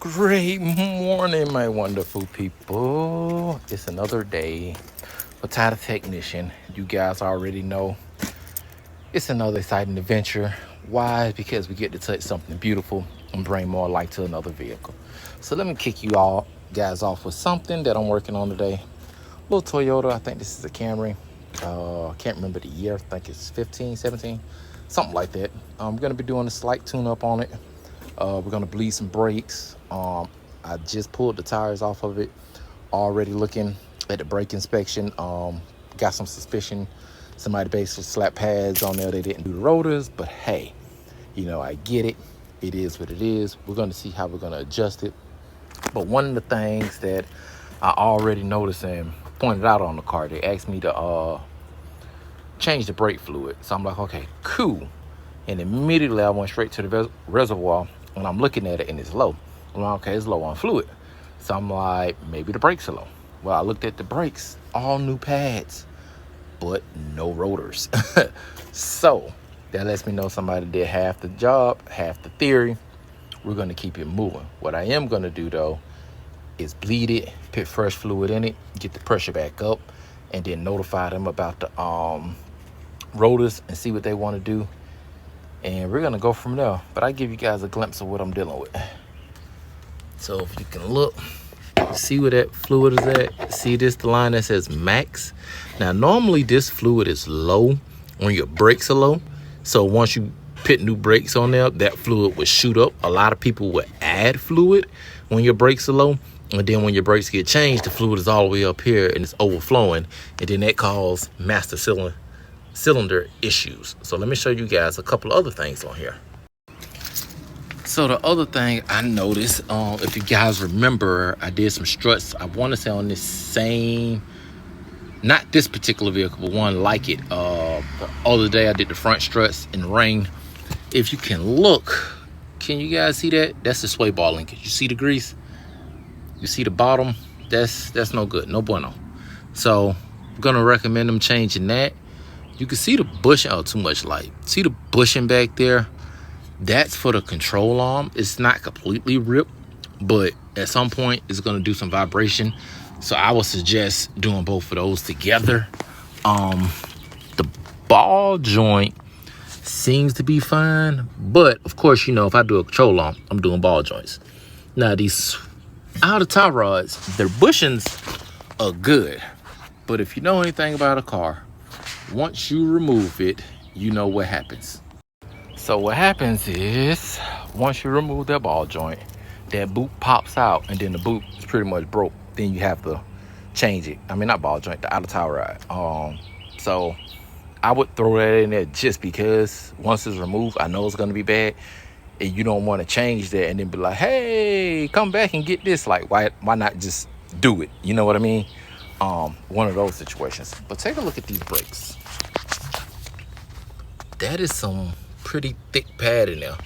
Great morning, my wonderful people. It's another day without a technician. You guys already know it's another exciting adventure. Why? Because we get to touch something beautiful and bring more life to another vehicle. So let me kick you all guys off with something that I'm working on today. Little Toyota, I think this is a Camry. I can't remember the year. I think it's 15, 17, something like that. I'm going to be doing a slight tune-up on it. We're gonna bleed some brakes. I just pulled the tires off of it. Already looking at the brake inspection. Got some suspicion somebody basically slapped pads on there. They didn't do the rotors, but hey, I get it. It is what it is. We're gonna see how we're gonna adjust it. But one of the things that I already noticed and pointed out on the car, they asked me to change the brake fluid. So I'm like, okay, cool. And immediately I went straight to the reservoir. When I'm looking at it and it's low, I'm like, okay, it's low on fluid. So I'm like, maybe the brakes are low. Well, I looked at the brakes, all new pads, but no rotors. So that lets me know somebody did half the job, half the theory. We're going to keep it moving. What I am going to do, though, is bleed it, put fresh fluid in it, get the pressure back up, and then notify them about the rotors and see what they want to do. And we're gonna go from there. But I give you guys a glimpse of what I'm dealing with. So if you can look, see where that fluid is at. See this, the line that says max. Now normally this fluid is low when your brakes are low. So once you put new brakes on there, that fluid will shoot up. A lot of people will add fluid when your brakes are low. And then when your brakes get changed, the fluid is all the way up here and it's overflowing. And then that causes master cylinder issues. So let me show you guys a couple other things on here. So the other thing I noticed, if you guys remember, I did some struts. I want to say on this same, not this particular vehicle, but one like it. The other day I did the front struts in the rain. If you can look, can you guys see that? That's the sway bar linkage. You see the grease? You see the bottom? That's no good, no bueno. So I'm gonna recommend them changing that. You can see the bushing. Oh, too much light. See the bushing back there? That's for the control arm. It's not completely ripped, but at some point it's going to do some vibration. So I would suggest doing both of those together. The ball joint seems to be fine, but of course, if I do a control arm, I'm doing ball joints. Now these outer tie rods, their bushings are good, but if you know anything about a car, once you remove it, you know what happens. So what happens is, once you remove that ball joint, that boot pops out, and then the boot is pretty much broke. Then you have to change it. I mean, not ball joint, the outer tie rod. So I would throw that in there just because once it's removed, I know it's going to be bad. And you don't want to change that and then be like, hey, come back and get this. Like, why not just do it? You know what I mean? One of those situations. But take a look at these brakes. That is some pretty thick pad in there.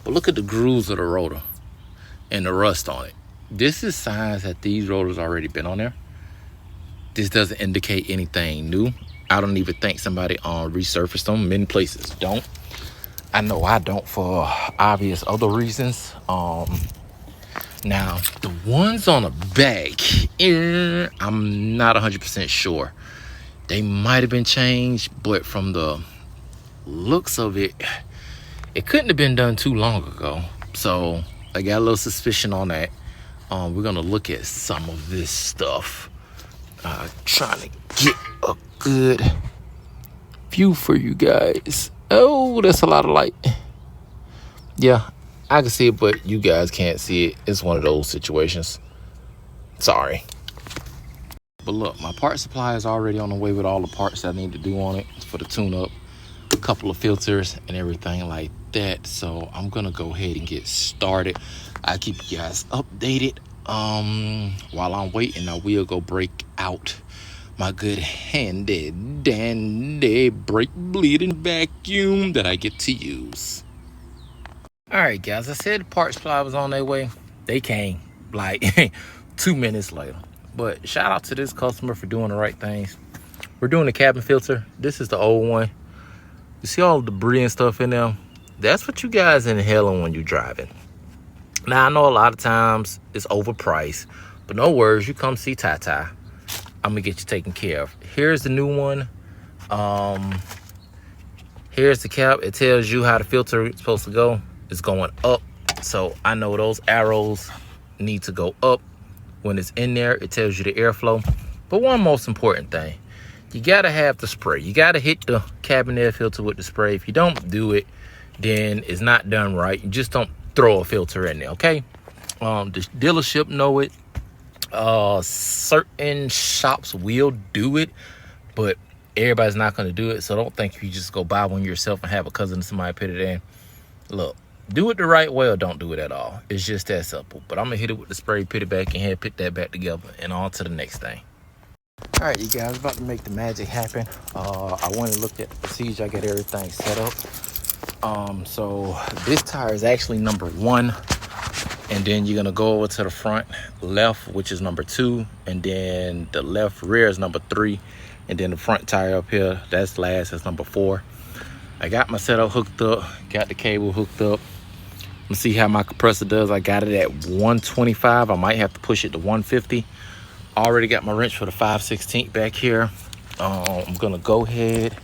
But look at the grooves of the rotor and the rust on it. This is signs that these rotors already been on there. This doesn't indicate anything new. I don't even think somebody resurfaced them. Many places don't. I know I don't for obvious other reasons. Now, the ones on the back, I'm not 100% sure. They might have been changed, but from the looks of it, it couldn't have been done too long ago. So I got a little suspicion on that. We're gonna look at some of this stuff. Trying to get a good view for you guys. Oh, that's a lot of light. Yeah, I can see it, but you guys can't see it. It's one of those situations. Sorry. But look, my part supply is already on the way with all the parts that I need to do on it for the tune-up. A couple of filters and everything like that. So I'm going to go ahead and get started. I'll keep you guys updated. While I'm waiting, I will go break out my good handy dandy brake bleeding vacuum that I get to use. All right, guys, I said the part supply was on their way. They came like 2 minutes later. But shout out to this customer for doing the right things. We're doing the cabin filter. This is the old one. You see all the debris and stuff in there? That's what you guys inhaling when you're driving. Now, I know a lot of times it's overpriced, but no worries. You come see Tata. I'm gonna get you taken care of. Here's the new one. Here's the cap. It tells you how the filter is supposed to go. It's going up. So I know those arrows need to go up. When it's in there, it tells you the airflow. But one most important thing, you gotta have the spray. You gotta hit the cabin air filter with the spray. If you don't do it, then it's not done right. You just don't throw a filter in there, okay? The dealership know it. Certain shops will do it, but everybody's not going to do it. So don't think you just go buy one yourself and have a cousin or somebody put it in. Look, do it the right way or don't do it at all. It's just that simple. But I'm gonna hit it with the spray, put it back in here, put that back together, and on to the next thing. All right, you guys, about to make the magic happen. I went and looked at the procedure. I got everything set up. So this tire is actually number 1. And then you're gonna go over to the front left, which is number 2. And then the left rear is number 3. And then the front tire up here, that's last, that's number 4. I got my setup hooked up, got the cable hooked up. Let's see how my compressor does. I got it at 125. I might have to push it to 150. Already got my wrench for the 5/16 back here. I'm gonna go ahead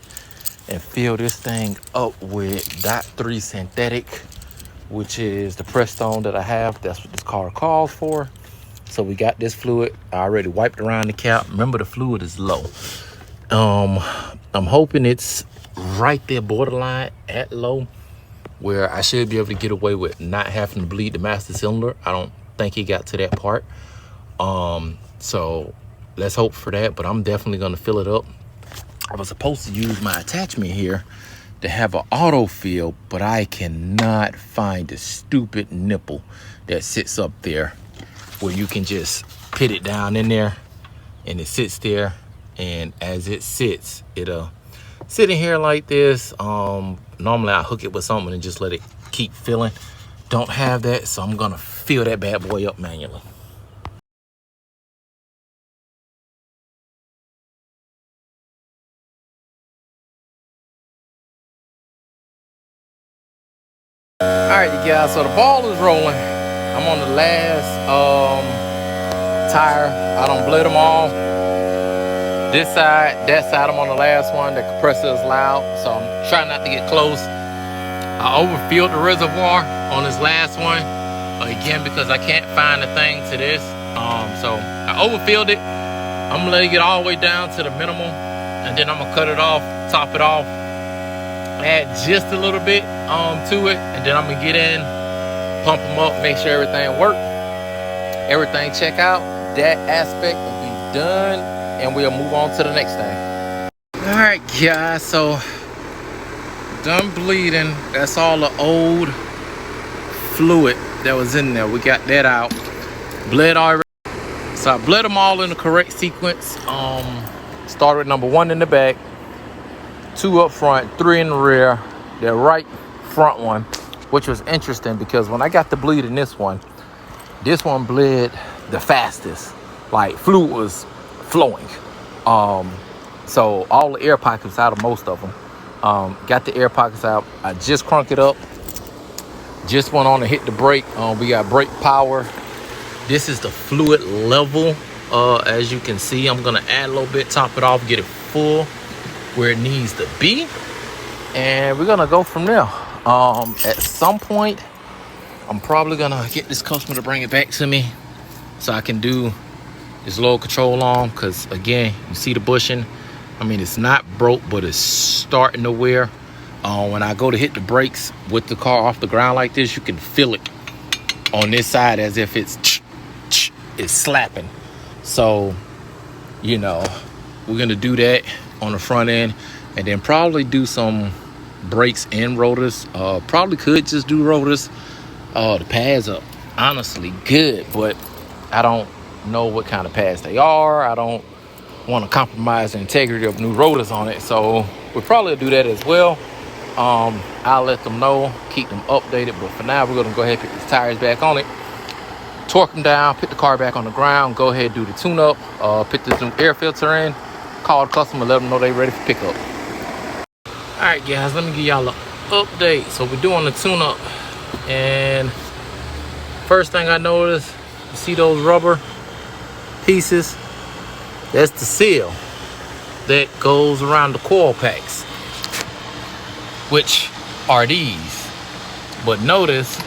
and fill this thing up with .3 synthetic, which is the Prestone that I have. That's what this car calls for. So we got this fluid. I already wiped around the cap. Remember, the fluid is low. I'm hoping it's right there borderline at low, where I should be able to get away with not having to bleed the master cylinder. I don't think he got to that part. So let's hope for that, but I'm definitely gonna fill it up. I was supposed to use my attachment here to have an auto fill, but I cannot find the stupid nipple that sits up there where you can just put it down in there and it sits there, and as it sits, it'll sit in here like this. Normally I hook it with something and just let it keep filling. Don't have that, so I'm gonna fill that bad boy up manually. All right, you guys, so the ball is rolling. I'm on the last tire. I don't bled them all. This side, that side, I'm on the last one. The compressor is loud, so I'm trying not to get close. I overfilled the reservoir on this last one, again, because I can't find the thing to this. So I overfilled it. I'm gonna let it get all the way down to the minimum, and then I'm gonna cut it off, top it off, add just a little bit to it, and then I'm gonna get in, pump them up, make sure everything works, everything check out. That aspect will be done, and we'll move on to the next thing. All right, guys, so done bleeding. That's all the old fluid that was in there. We got that out. Bled already. So I bled them all in the correct sequence. Started with number 1 in the back, 2 up front, 3 in the rear, the right front one, which was interesting because when I got the bleed in this one bled the fastest. Like, fluid was flowing. So all the air pockets out of most of them. Got the air pockets out. I just crunked it up. Just went on to hit the brake. We got brake power. This is the fluid level. As you can see, I'm gonna add a little bit, top it off, get it full where it needs to be, and we're gonna go from there. At some point, I'm probably gonna get this customer to bring it back to me so I can do this low control on, because again, you see the bushing. I mean, it's not broke, but it's starting to wear. When I go to hit the brakes with the car off the ground like this, you can feel it on this side as if it's slapping. So, you know, we're gonna do that on the front end, and then probably do some brakes and rotors. Probably could just do rotors. The pads are honestly good, but I don't know what kind of pads they are. I don't want to compromise the integrity of new rotors on it, so we'll probably do that as well. I'll let them know, keep them updated, but for now we're gonna go ahead and put these tires back on it, torque them down, put the car back on the ground, go ahead and do the tune-up, put this new air filter in, call the customer, let them know they're ready for pickup. All right, guys, let me give y'all an update. So we're doing the tune-up, and First thing I noticed, you see those rubber pieces? That's the seal that goes around the coil packs, which are these. But notice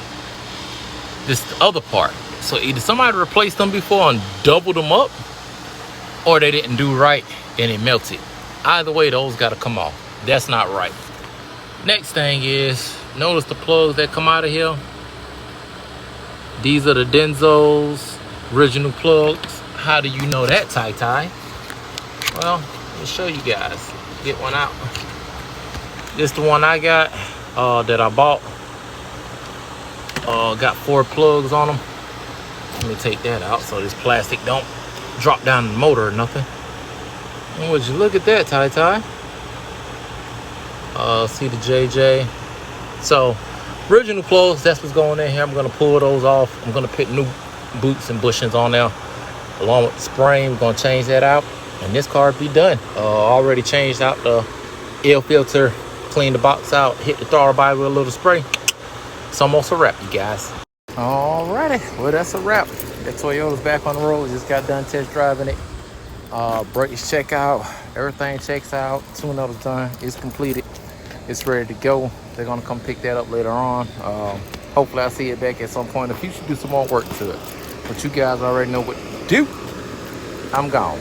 this the other part. So either somebody replaced them before and doubled them up, or they didn't do right and it melted. Either way, those got to come off. That's not right. Next thing is, notice the plugs that come out of here. These are the Denzo's original plugs. How do you know that, Ty? Well, let me show you guys. Get one out. This the one I got that I bought. Got 4 plugs on them. Let me take that out so this plastic don't drop down the motor or nothing. And would you look at that, Ty? See the JJ. So original plugs, that's what's going in here. I'm gonna pull those off. I'm gonna put new boots and bushings on there along with the spring. We're gonna change that out and this car be done. Already changed out the air filter, cleaned the box out, hit the throttle body with a little spray. It's almost a wrap, you guys. Alrighty, well, that's a wrap. That Toyota's back on the road. Just got done test driving it. Brakes check out, everything checks out. Tune-up is done, it's completed, it's ready to go. They're gonna come pick that up later on. Hopefully I'll see it back at some point in the future, do some more work to it. But you guys already know what to do. I'm gone.